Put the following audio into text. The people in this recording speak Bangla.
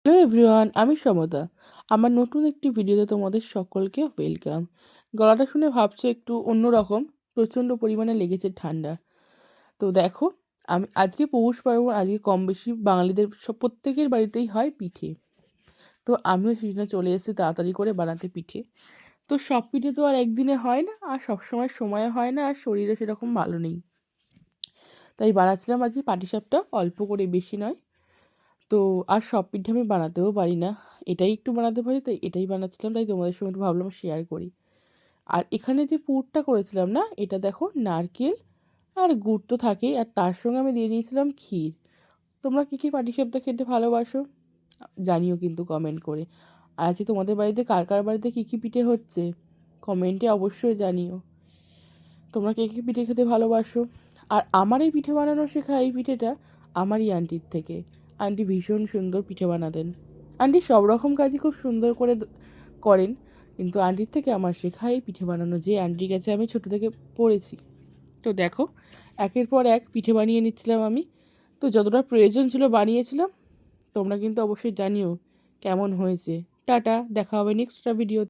হ্যালো এভরিওয়ান, আমি সমতা। আমার নতুন একটি ভিডিওতে তোমাদের সকলকে ওয়েলকাম। গলাটা শুনে ভাবছো একটু অন্যরকম, প্রচণ্ড পরিমাণে লেগেছে ঠান্ডা। তো দেখো, আমি আজকে পৌষ পার্বণ, আজকে কম বেশি বাঙালিদের প্রত্যেকের বাড়িতেই হয় পিঠে। তো আমিও সেজন্য চলে এসেছি তাড়াতাড়ি করে বানাতে পিঠে। তো সব পিঠে তো আর একদিনে হয় না, আর সবসময় সময় হয় না, আর শরীরে সেরকম ভালো নেই। তাই বানাচ্ছিলাম আজকে পাটিসাপটা, অল্প করে, বেশি নয়। তো আর সব পিঠে আমি বানাতেও পারি না, এটাই একটু বানাতে পারি, তাই এটাই বানাচ্ছিলাম, তাই তোমাদের সঙ্গে একটু ভাবলাম শেয়ার করি। আর এখানে যে পুরটা করেছিলাম না, এটা দেখো নারকেল আর গুড় তো থাকেই, আর তার সঙ্গে আমি দিয়ে নিয়েছিলাম ক্ষীর। তোমরা কী কী পাটিসাপটা খেতে ভালোবাসো জানিও কিন্তু কমেন্ট করে। আর আজকে তোমাদের বাড়িতে কার কার বাড়িতে কী কী পিঠে হচ্ছে কমেন্টে অবশ্যই জানিও। তোমরা কে কী পিঠে খেতে ভালোবাসো। আর আমার এই পিঠে বানানো শেখা, এই পিঠেটা আমারই আন্টির থেকে। আন্টি ভীষণ সুন্দর পিঠে বানাতেন। আন্টি সব রকম কাজই খুব সুন্দর করে করেন, কিন্তু আন্টির থেকে আমার শেখা এই পিঠে বানানো, যে আন্টির কাছে আমি ছোটো থেকে পড়েছি। তো দেখো, একের পর এক পিঠে বানিয়ে নিচ্ছিলাম আমি। তো যতটা প্রয়োজন ছিল বানিয়েছিলাম। তোমরা কিন্তু অবশ্যই জানিও কেমন হয়েছে। টাটা, দেখা হবে নেক্সট ভিডিও।